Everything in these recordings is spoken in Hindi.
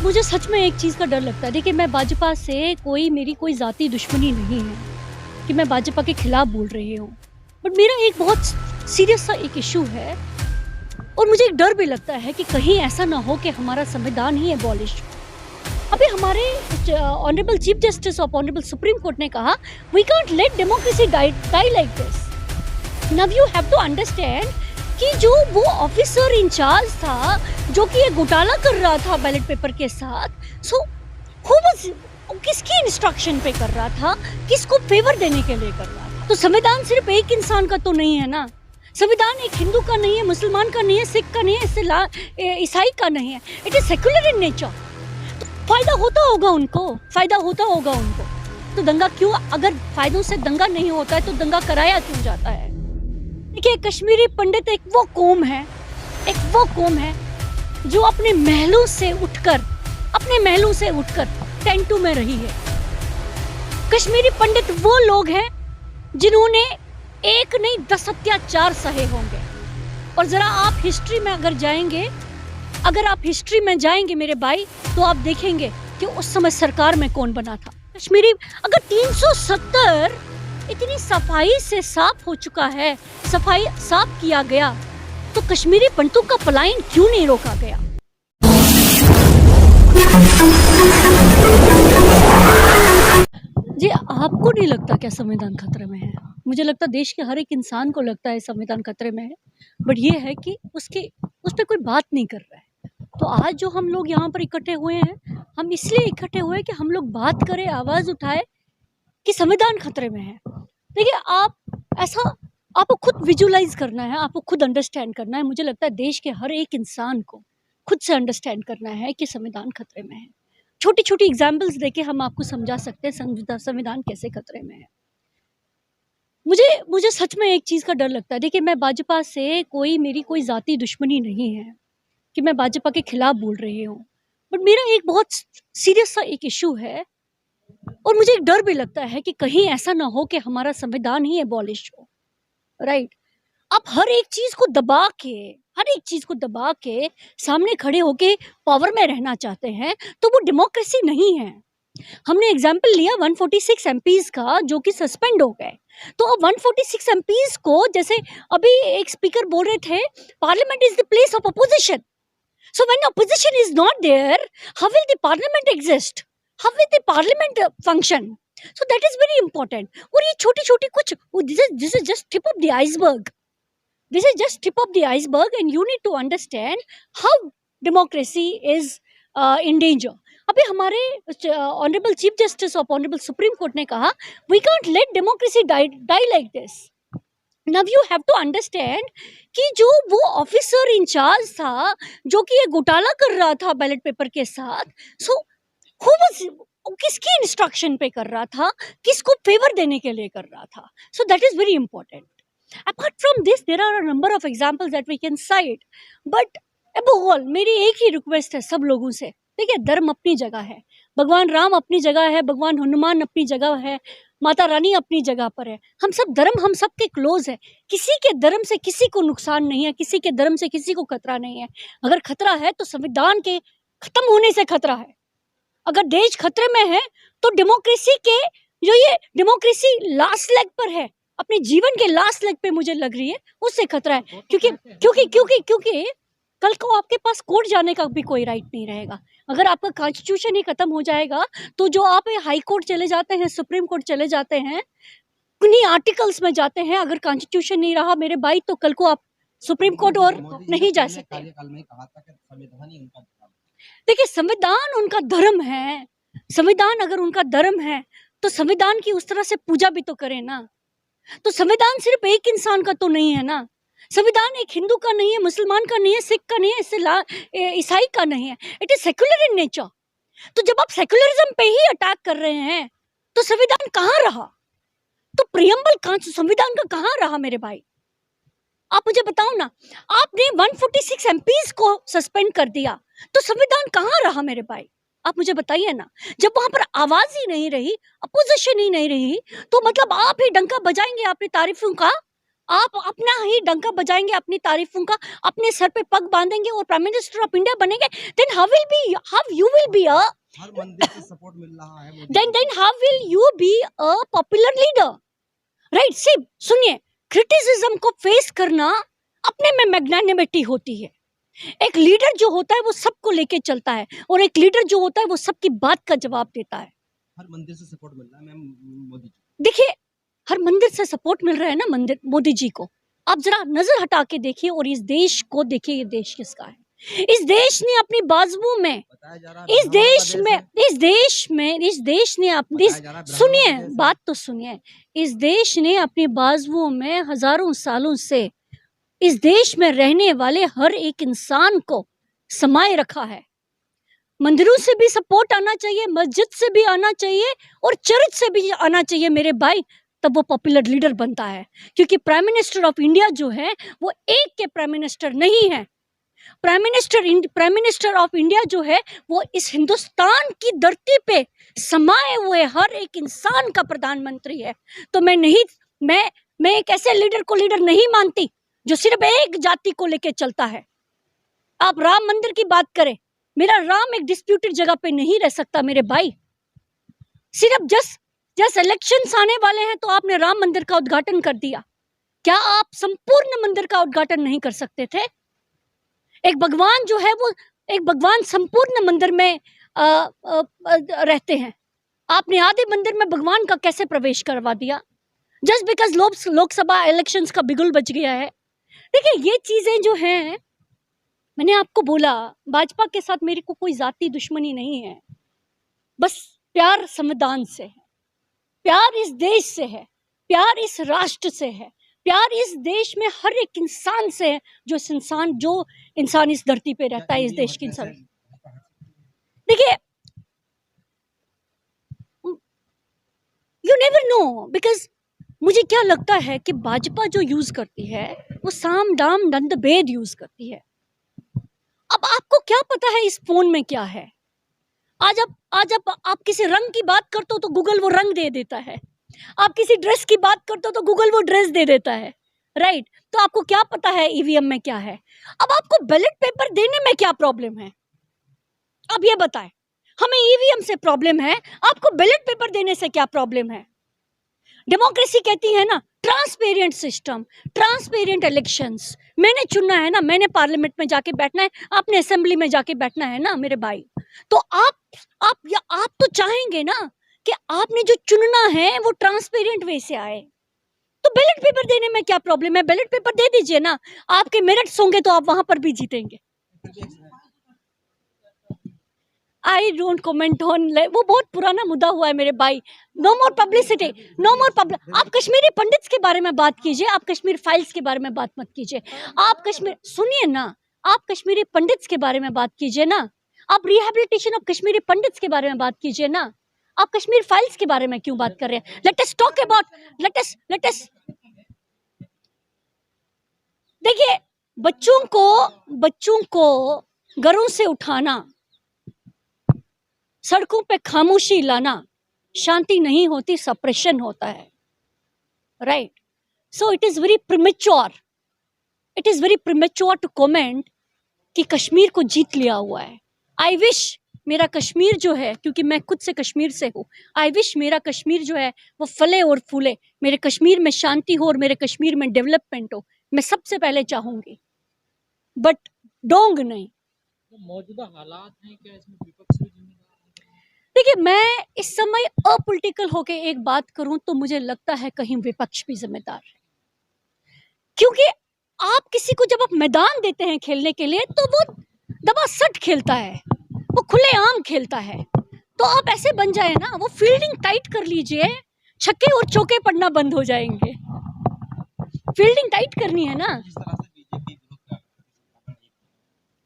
मुझे सच में एक चीज़ का डर लगता है। देखिए, मैं भाजपा से मेरी कोई ज़ाती दुश्मनी नहीं है कि मैं भाजपा के खिलाफ बोल रही हूँ। बट मेरा एक बहुत सीरियस सा एक इश्यू है और मुझे एक डर भी लगता है कि कहीं ऐसा ना हो कि हमारा संविधान ही एबॉलिश हो। अभी हमारे honourable chief justice of honourable supreme court ने कहा, we can't let democracy die like this. Now you have to understand कि जो वो ऑफिसर इंचार्ज था जो कि ये घोटाला कर रहा था बैलेट पेपर के साथ, सो किसकी इंस्ट्रक्शन पे कर रहा था, किसको फेवर देने के लिए कर रहा था। तो संविधान सिर्फ एक इंसान का तो नहीं है ना। संविधान एक हिंदू का नहीं है, मुसलमान का नहीं है, सिख का नहीं है, ईसाई का नहीं है। It is secular in nature. तो फायदा होता होगा उनको। तो दंगा क्यों, अगर फायदों से दंगा नहीं होता है तो दंगा कराया क्यों जाता है। देखिए, कश्मीरी पंडित एक वो कौम है जो अपने महलों से उठकर टेंटू में रही है। कश्मीरी पंडित वो लोग हैं जिन्होंने एक नहीं 10 अत्याचार सहे होंगे। और जरा आप हिस्ट्री में जाएंगे मेरे भाई, तो आप देखेंगे कि उस समय सरकार में कौन बना था। कश्मीरी अगर 370 इतनी सफाई से साफ हो चुका है, सफाई साफ किया गया, तो कश्मीरी पंडितों का पलायन क्यों नहीं रोका गया। जी, आपको नहीं लगता क्या संविधान खतरे में है? मुझे लगता है देश के हर एक इंसान को लगता है संविधान खतरे में है, बट ये है कि उस पर कोई बात नहीं कर रहा है। तो आज जो हम लोग यहाँ पर इकट्ठे हुए हैं, हम इसलिए इकट्ठे हुए हैं कि हम लोग बात करें, आवाज उठाए कि संविधान खतरे में है। देखिए, आपको खुद विजुअलाइज करना है, आपको खुद अंडरस्टैंड करना है। मुझे लगता है देश के हर एक इंसान को खुद से अंडरस्टैंड करना है कि संविधान खतरे में है। छोटी छोटी एग्जाम्पल्स देके हम आपको समझा सकते हैं संविधान कैसे खतरे में है। मुझे सच में एक चीज़ का डर लगता है। देखिए, मैं भाजपा से मेरी कोई ज़ाती दुश्मनी नहीं है कि मैं भाजपा के खिलाफ बोल रही हूँ। बट मेरा एक बहुत सीरियस सा एक इशू है और मुझे एक डर भी लगता है कि कहीं ऐसा ना हो कि हमारा संविधान ही एबॉलिश हो। राइट? आप हर एक चीज को दबा के सामने खड़े होके पावर में रहना चाहते हैं, तो वो डेमोक्रेसी नहीं है। हमने एग्जाम्पल लिया 146 एमपीज का जो कि सस्पेंड हो गए। तो अब 146 एमपीज को, जैसे अभी एक स्पीकर बोल रहे थे, parliament is the place of opposition. So when opposition is not there, how will the parliament exist, how will the parliament function. So that is very important. और ये छोटी छोटी कुछ, this is just tip of the iceberg. This is just tip of the iceberg, and you need to understand how democracy is in danger. अभी हमारे honourable chief justice of honourable supreme court ने कहा, we can't let democracy die like this. Now you have to understand कि जो वो ऑफिसर इंचार्ज था जो कि ये घोटाला कर रहा था बैलेट पेपर के साथ, so who was, किसकी इंस्ट्रक्शन पे कर रहा था, किसको फेवर देने के लिए कर रहा था। So that is very important. Apart from this, there are a number of examples that we can cite. But above all, मेरी एक ही रिक्वेस्ट है सब लोगों से। देखिए, धर्म अपनी जगह है, भगवान राम अपनी जगह है, भगवान हनुमान अपनी जगह है, माता रानी अपनी जगह पर है। हम सब धर्म, हम सब के क्लोज है। किसी के धर्म से किसी को नुकसान नहीं है, किसी के धर्म से किसी को खतरा नहीं है। अगर खतरा है तो संविधान के खत्म होने से खतरा है। अगर देश खतरे में है तो डेमोक्रेसी के, जो ये डेमोक्रेसी लास्ट लेग पर है, अपने जीवन के लास्ट लेग पे मुझे लग रही है, उससे खतरा है। क्योंकि कल को आपके पास कोर्ट जाने का भी कोई राइट नहीं रहेगा। अगर आपका कॉन्स्टिट्यूशन ही खत्म हो जाएगा, तो जो आप हाई कोर्ट चले जाते हैं, सुप्रीम कोर्ट चले जाते हैं, उन्हीं आर्टिकल्स में जाते हैं। अगर कॉन्स्टिट्यूशन नहीं रहा मेरे भाई, तो कल को आप सुप्रीम कोर्ट और नहीं जा सकते। देखिए, संविधान उनका धर्म है। संविधान अगर उनका धर्म है तो संविधान की उस तरह से पूजा भी तो करें ना। तो संविधान सिर्फ एक इंसान का तो नहीं है ना। संविधान एक हिंदू का नहीं है, मुसलमान का नहीं है, सिख का नहीं है, ईसाई का नहीं है। It is secular in nature. तो जब आप सेक्युलरिज्म पे ही अटैक कर रहे हैं, तो संविधान कहाँ रहा? तो प्रियम्बल संविधान का कहाँ रहा मेरे भाई? आप मुझे बताओ ना। आपने 146 एमपीज को सस्पेंड कर दिया, तो संविधान कहाँ रहा मेरे भाई? आप मुझे बताइए ना। जब वहां पर आवाज ही नहीं रही, अपोजिशन ही नहीं रही, तो मतलब आप ही डंका बजाएंगे अपनी तारीफों का, आप अपना ही डंका बजाएंगे, अपनी तारीफों का अपने सर पे पग बांधेंगे और प्राइम मिनिस्टर ऑफ इंडिया बनेंगे, then how you will be a हर मंदिर से सपोर्ट मिल रहा है Modi then how will you be a popular leader? Right, see सुनिए, क्रिटिसिज्म को फेस करना अपने में मैग्नानिमिटी होती है। एक लीडर जो होता है वो सबको लेके चलता है, और एक लीडर जो होता है वो सबकी बात का जवाब देता है। हर मंदिर से सपोर्ट मिल रहा है मैम मोदी जी। देखिए, हर मंदिर से सपोर्ट मिल रहा है ना मंदिर मोदी जी को, आप जरा नजर हटा के देखिए और इस देश को देखिए, ये देश किसका है। इस देश ने अपनी बाजुओं में, इस देश ने अपनी, सुनिए बात तो सुनिए, इस देश ने अपनी बाजुओं में हजारों सालों से इस देश में रहने वाले हर एक इंसान को समाये रखा है। मंदिरों से भी सपोर्ट आना चाहिए, मस्जिद से भी आना चाहिए और चर्च से भी आना चाहिए मेरे भाई, तब वो पॉपुलर लीडर बनता है। क्योंकि प्राइम मिनिस्टर ऑफ इंडिया जो है वो एक के प्राइम मिनिस्टर नहीं है। प्राइम मिनिस्टर ऑफ इंडिया जो है वो इस हिंदुस्तान की धरती पे समाये हुए हर एक इंसान का प्रधानमंत्री है। तो मैं एक ऐसे लीडर को लीडर नहीं मानती जो सिर्फ एक जाति को लेके चलता है। आप राम मंदिर की बात करें, मेरा राम एक डिस्प्यूटेड जगह पे नहीं रह सकता मेरे भाई। सिर्फ जस्ट इलेक्शंस आने वाले हैं तो आपने राम मंदिर का उद्घाटन कर दिया। क्या आप संपूर्ण मंदिर का उद्घाटन नहीं कर सकते थे? एक भगवान जो है वो, एक भगवान संपूर्ण मंदिर में रहते हैं, आपने आधे मंदिर में भगवान का कैसे प्रवेश करवा दिया? जस्ट बिकॉज लोकसभा इलेक्शंस का बिगुल बच गया है। देखिए, ये चीजें जो हैं, मैंने आपको बोला भाजपा के साथ मेरे को कोई जाति दुश्मनी नहीं है, बस प्यार संविधान से है, प्यार इस देश से है, प्यार इस राष्ट्र से है, प्यार इस देश में हर एक इंसान से है, जो इंसान इस धरती पे रहता है, इस देश के इंसान। देखिए, यू नेवर नो, बिकॉज मुझे क्या लगता है कि भाजपा जो यूज करती है वो साम दाम दंड भेद यूज करती है। अब आपको क्या पता है इस फोन में क्या है? आज आप किसी रंग की बात करते हो तो गूगल वो रंग दे देता है, आप किसी ड्रेस की बात करते हो तो गूगल वो ड्रेस दे देता है, राइट? तो आपको क्या पता है ईवीएम में क्या है? अब आपको बैलेट पेपर देने में क्या प्रॉब्लम है? अब ये बताएं, हमें ईवीएम से प्रॉब्लम है, आपको बैलेट पेपर देने से क्या प्रॉब्लम है? डेमोक्रेसी कहती है ना, ट्रांसपेरेंट सिस्टम, ट्रांसपेरेंट इलेक्शंस। मैंने चुनना है ना, मैंने पार्लियामेंट में जाके बैठना है, आपने असेंबली में जाके बैठना है ना मेरे भाई। तो आप तो चाहेंगे ना कि आपने जो चुनना है वो ट्रांसपेरेंट वे से आए। तो बैलेट पेपर देने में क्या प्रॉब्लम है? बैलेट पेपर दे दीजिए ना, आपके मेरिट्स होंगे तो आप वहां पर भी जीतेंगे। आई डोंट कमेंट ऑन, वो बहुत पुराना मुद्दा हुआ है मेरे भाई। नो मोर पब्लिसिटी, नो मोर पब्लिक। आप कश्मीरी पंडित्स के बारे में बात कीजिए, आप कश्मीर फाइल्स के बारे में बात मत कीजिए। आप कश्मीर, सुनिए ना, आप कश्मीरी पंडित्स के बारे में बात कीजिए ना, आप रिहेबिलिटेशन ऑफ कश्मीरी पंडित्स के बारे में बात कीजिए ना, आप कश्मीर फाइल्स के बारे में क्यों बात कर रहे हैं? Let us talk about, let us देखिए, बच्चों को घरों से उठाना, सड़कों पे खामोशी लाना शांति नहीं होती, सप्रेशन होता है, right? So it is very premature to comment कि कश्मीर को जीत लिया हुआ है। आई विश मेरा कश्मीर जो है, क्योंकि मैं खुद से कश्मीर से हूँ, आई विश मेरा कश्मीर जो है वो फले और फूले, मेरे कश्मीर में शांति हो और मेरे कश्मीर में डेवलपमेंट हो, मैं सबसे पहले चाहूंगी, बट डोंग नहीं। मौजूदा हालात हैं, क्या इसमें विपक्ष भी जिम्मेदार है? देखिए, मैं इस समय अपॉलिटिकल होके एक बात करूं तो मुझे लगता है कहीं विपक्ष भी जिम्मेदार है, क्योंकि आप किसी को जब आप मैदान देते हैं खेलने के लिए तो वो दबा सट खेलता है, वो खुलेआम खेलता है। तो आप ऐसे बन जाए ना, वो फील्डिंग टाइट कर लीजिए, छक्के और चौके पड़ना बंद हो जाएंगे। फील्डिंग टाइट करनी है ना। जिस तरह से बीजेपी विरोध कर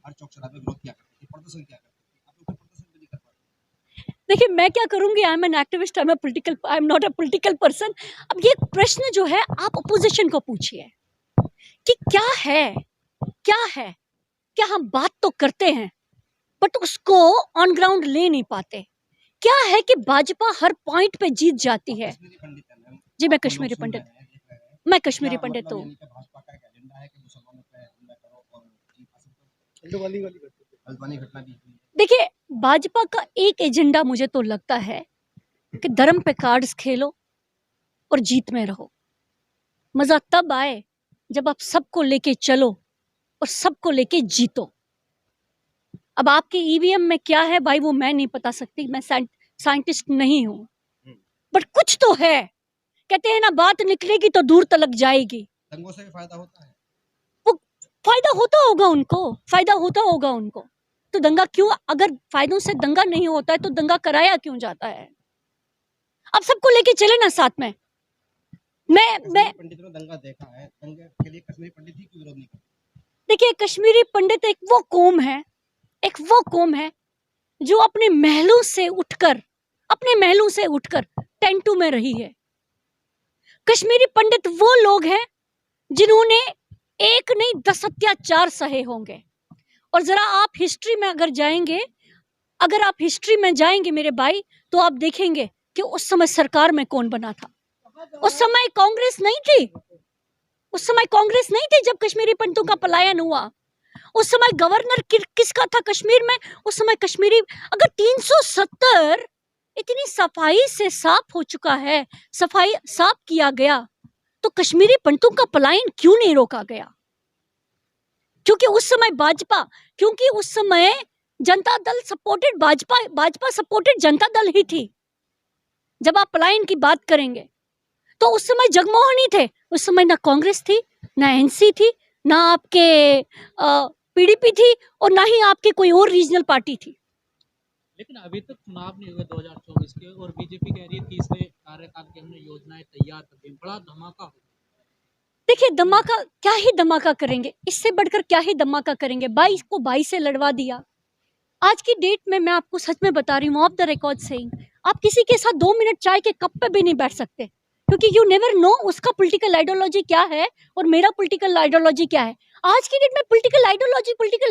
हर चौक चौराहे पे विरोध किया करती थी, प्रदर्शन किया करती थी, आप लोग प्रदर्शन भी नहीं कर पाते। देखिए, मैं क्या करूंगी, I am an activist, I am not a political person. अब ये प्रश्न जो है आप अपोजिशन को पूछिए कि क्या है, क्या हम बात तो करते हैं बट उसको ऑन ग्राउंड ले नहीं पाते? क्या है कि भाजपा हर पॉइंट पे जीत जाती है? कश्मीरी पंडित है मैम, जी, मैं हम लोग कश्मीरी सुन पंडित। रहे हैं, देख रहे हैं मैं कश्मीरी क्या पंडित मतलब हूँ। यानी कि भाजपा का एक एजेंडा है कि मुसलमानों पे हमला करो और जीत हासिल करो? हल्द्वानी घटना भी हुई है। देखिए, भाजपा का एक एजेंडा मुझे तो लगता है कि धर्म पे कार्ड्स खेलो और जीत में रहो। मजा तब आए जब आप सबको लेके चलो और सबको लेके जीतो। अब आपके ईवीएम में क्या है भाई, वो मैं नहीं बता सकती, मैं साइंटिस्ट नहीं हूं, बट कुछ तो है। कहते हैं ना, बात निकलेगी तो दूर तलक जाएगी। दंगों से भी फायदा होता है। वो फायदा होता होगा उनको, फायदा होता होगा उनको। तो दंगा क्यों, अगर फायदों से दंगा नहीं होता है तो दंगा कराया क्यों जाता है? अब सबको लेके चले ना साथ में। मैं कश्मीरी पंडितों ने दंगा देखा है, दंगे के लिए कश्मीरी पंडित ही क्यों विरोध नहीं करते? देखिए, कश्मीरी पंडित एक वो कौम है जो अपने महलों से उठकर टेंटू में रही है। कश्मीरी पंडित वो लोग हैं जिन्होंने एक नहीं 10 अत्याचार सहे होंगे। और जरा आप हिस्ट्री में जाएंगे मेरे भाई, तो आप देखेंगे कि उस समय सरकार में कौन बना था। उस समय कांग्रेस नहीं थी जब कश्मीरी पंडितों का पलायन हुआ। उस समय गवर्नर किसका था कश्मीर में? उस समय कश्मीरी, अगर 370 इतनी सफाई से साफ हो चुका है, सफाई साफ किया गया, तो कश्मीरी पंडितों का पलायन क्यों नहीं रोका गया? क्योंकि उस समय जनता दल सपोर्टेड भाजपा सपोर्टेड जनता दल ही थी। जब आप पलायन की बात करेंगे तो उस समय जगमोहन ही थे। उस समय ना कांग्रेस थी, ना एनसी थी, ना आपके पीडीपी थी, और ना ही आपके कोई और रीजनल पार्टी थी। लेकिन अभी तक चुनाव नहीं हुए 2024 के, और बीजेपी कह रही है तीसरे कार्यकाल की हमने योजनाएं तैयार कर दी। बड़ा धमाका हो। देखिए, धमाका क्या ही धमाका करेंगे, इससे बढ़कर क्या ही धमाका करेंगे। 22 को 22 से लड़वा दिया। आज की डेट में मैं आपको सच में बता रही हूँ, ऑफ द रिकॉर्ड सेइंग, आप किसी के साथ 2 मिनट चाय के कप पे भी नहीं बैठ सकते, क्योंकि यू नेवर नो उसका पॉलिटिकल आइडियोलॉजी क्या है और मेरा पॉलिटिकल आइडियोलॉजी क्या है। आज की डेट में पॉलिटिकल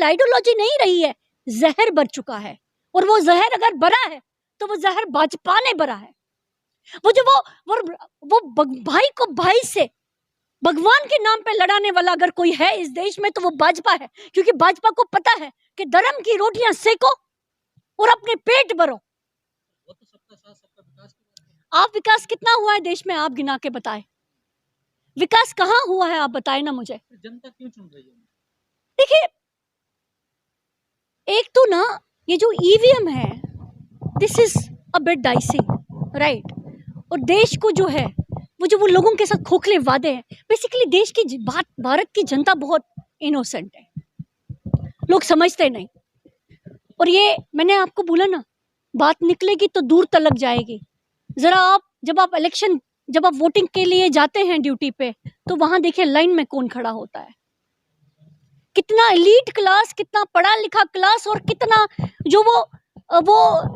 आइडियोलॉजी नहीं रही है, जहर भर चुका है। और वो जहर अगर भरा है तो वो जहर भाजपा ने भरा है। वो भाई को भाई से भगवान के नाम पे लड़ाने वाला अगर कोई है इस देश में तो वो भाजपा है, क्योंकि भाजपा को पता है कि धर्म की रोटियां सेको और अपने पेट भरो। वो तो सबका साथ सबका विकास की बात है। आप विकास कितना हुआ है देश में, आप गिना के बताएं। विकास कहाँ हुआ है, आप बताएं ना मुझे। फिर जनता क्यों चुन रही है? देखिए, एक तो ना ये जो ईवीएम है, this is a bit dicey, right. और देश को जो है वो लोगों के साथ खोखले वादे हैं। बेसिकली देश की भारत की जनता बहुत इनोसेंट है, लोग समझते नहीं। और ये मैंने आपको बोला ना, बात निकलेगी तो दूर तलक जाएगी। जरा जब आप वोटिंग के लिए जाते हैं ड्यूटी पे, तो वहां देखिए लाइन में कौन खड़ा होता है। कितना एलीट क्लास, कितना पढ़ा लिखा क्लास, और कितना जो वो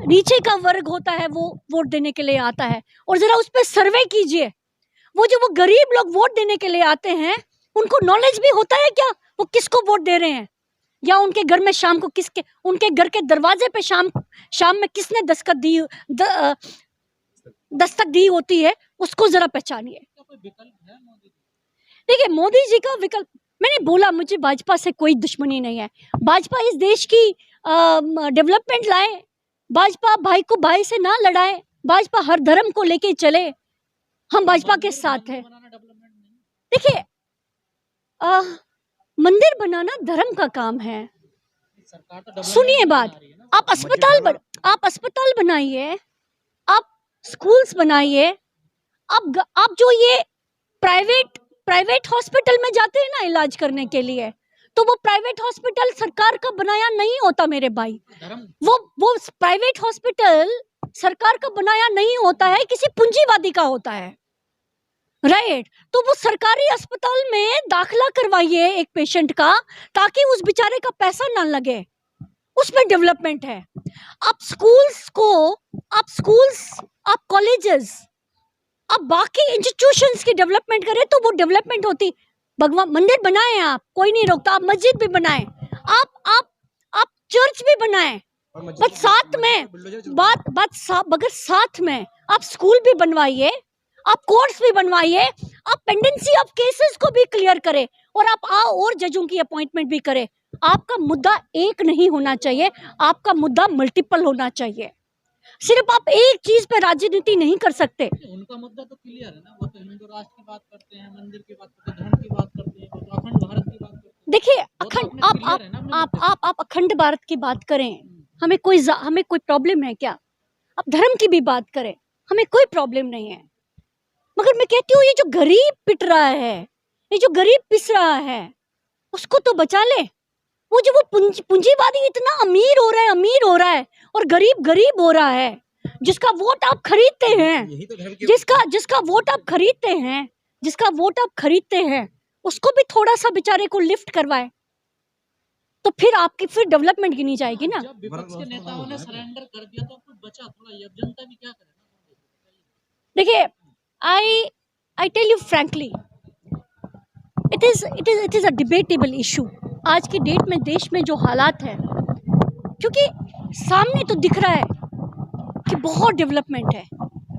नीचे का वर्ग होता है वो वोट देने के लिए आता है। और जरा उस पर सर्वे कीजिए, वो गरीब लोग वोट देने के लिए आते हैं, उनको नॉलेज भी होता है क्या वो किसको वोट दे रहे हैं, या उनके घर में शाम को उनके घर के दरवाजे पे शाम में किसने दस्तक दी होती है, उसको जरा पहचानिए। क्या कोई विकल्प है मोदी जी? देखिए, मोदी जी का विकल्प, मैंने बोला मुझे भाजपा से कोई दुश्मनी नहीं है। भाजपा इस देश की डेवलपमेंट लाए, भाजपा भाई को भाई से ना लड़ाए, भाजपा हर धर्म को लेके चले, हम भाजपा के साथ है। बनाना डेवलपमेंट नहीं। देखिए, मंदिर बनाना धर्म का काम है। सरकार तो डेवलपमेंट सुनिए बात, बना रही है ना। आप अस्पताल बनाइए, आप स्कूल्स बनाइए, आप जो ये प्राइवेट हॉस्पिटल में जाते हैं ना इलाज करने के लिए, तो वो प्राइवेट हॉस्पिटल सरकार का बनाया नहीं होता मेरे भाई। धर्म वो प्राइवेट हॉस्पिटल सरकार का बनाया नहीं होता है, किसी पूंजीवादी का होता है, राइट। तो वो सरकारी अस्पताल में दाखिला करवाइए एक पेशेंट का, ताकि उस बेचारे का पैसा ना लगे, उसमें डेवलपमेंट है। आप कॉलेजेस, आप बाकी इंस्टीट्यूशंस की डेवलपमेंट करें तो वो डेवलपमेंट होती। भगवान मंदिर बनाए, आप कोई नहीं रोकता, आप मस्जिद भी बनाएं, आप चर्च भी बनाएं, बट साथ में अगर साथ में आप स्कूल भी बनवाइए, आप कोर्स भी बनवाइए, आप पेंडेंसी ऑफ केसेस को भी क्लियर करें और आप और जजों की अपॉइंटमेंट भी करें। आपका मुद्दा एक नहीं होना चाहिए, आपका मुद्दा मल्टीपल होना चाहिए। सिर्फ आप एक चीज पे राजनीति नहीं कर सकते। उनका मुद्दा तो क्लियर है ना, वो तो हिंदू राष्ट्र की बात करते हैं, मंदिर की बात करते हैं, धर्म की बात करते हैं, वो तो अखंड भारत की बात करते हैं। देखिए वो तो अखंड अपने क्लियर है ना अपने मुद्दे पे। आप अखंड भारत की बात करें, हमें कोई प्रॉब्लम है क्या? आप धर्म की भी बात करें, हमें कोई प्रॉब्लम नहीं है। मगर मैं कहती हूँ ये जो गरीब पिट रहा है, ये जो गरीब पिस रहा है, उसको तो बचा ले। वो जो वो पूंजीवादी इतना अमीर हो रहा है और गरीब गरीब हो रहा है, जिसका वोट आप खरीदते हैं, यही तो धर्म की जिसका वोट आप खरीदते हैं, उसको भी थोड़ा सा बेचारे को लिफ्ट करवाए, तो फिर आपकी फिर डेवलपमेंट गिनी जाएगी ना। जब विपक्ष के नेताओं ने सरेंडर कर दिया तो कुछ बचा थोड़ा, ये अब जनता भी क्या करे ना। देखिए I tell you frankly, it is a debatable issue. आज की डेट में देश में जो हालात है, क्योंकि सामने तो दिख रहा है कि बहुत डेवलपमेंट है,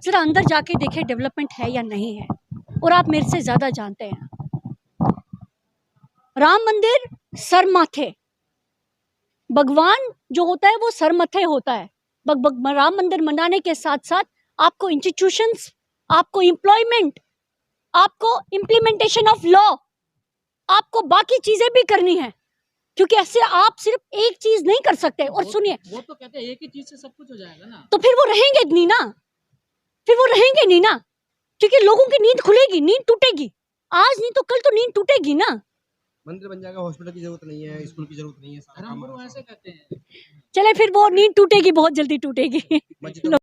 जरा अंदर जाके देखें डेवलपमेंट है या नहीं है। और आप मेरे से ज्यादा जानते हैं, राम मंदिर सर माथे, भगवान जो होता है वो सर मथे होता है। राम मंदिर मनाने के साथ साथ आपको इंस्टीट्यूशंस, आपको एम्प्लॉयमेंट, आपको इम्प्लीमेंटेशन ऑफ लॉ, आपको बाकी चीजें भी करनी है, क्योंकि ऐसे आप सिर्फ एक चीज नहीं कर सकते। और सुनिए, वो तो कहते हैं एक ही चीज से सब कुछ हो जाएगा ना, तो फिर वो रहेंगे नहीं ना, क्योंकि लोगों की नींद खुलेगी, नींद टूटेगी, आज नहीं तो कल तो नींद टूटेगी ना। मंदिर बन जाएगा, हॉस्पिटल की जरूरत नहीं है, स्कूल की जरूरत नहीं है, सारा काम धर्मगुरु ऐसे कहते हैं। चले फिर वो नींद टूटेगी, बहुत जल्दी टूटेगी। मस्जिद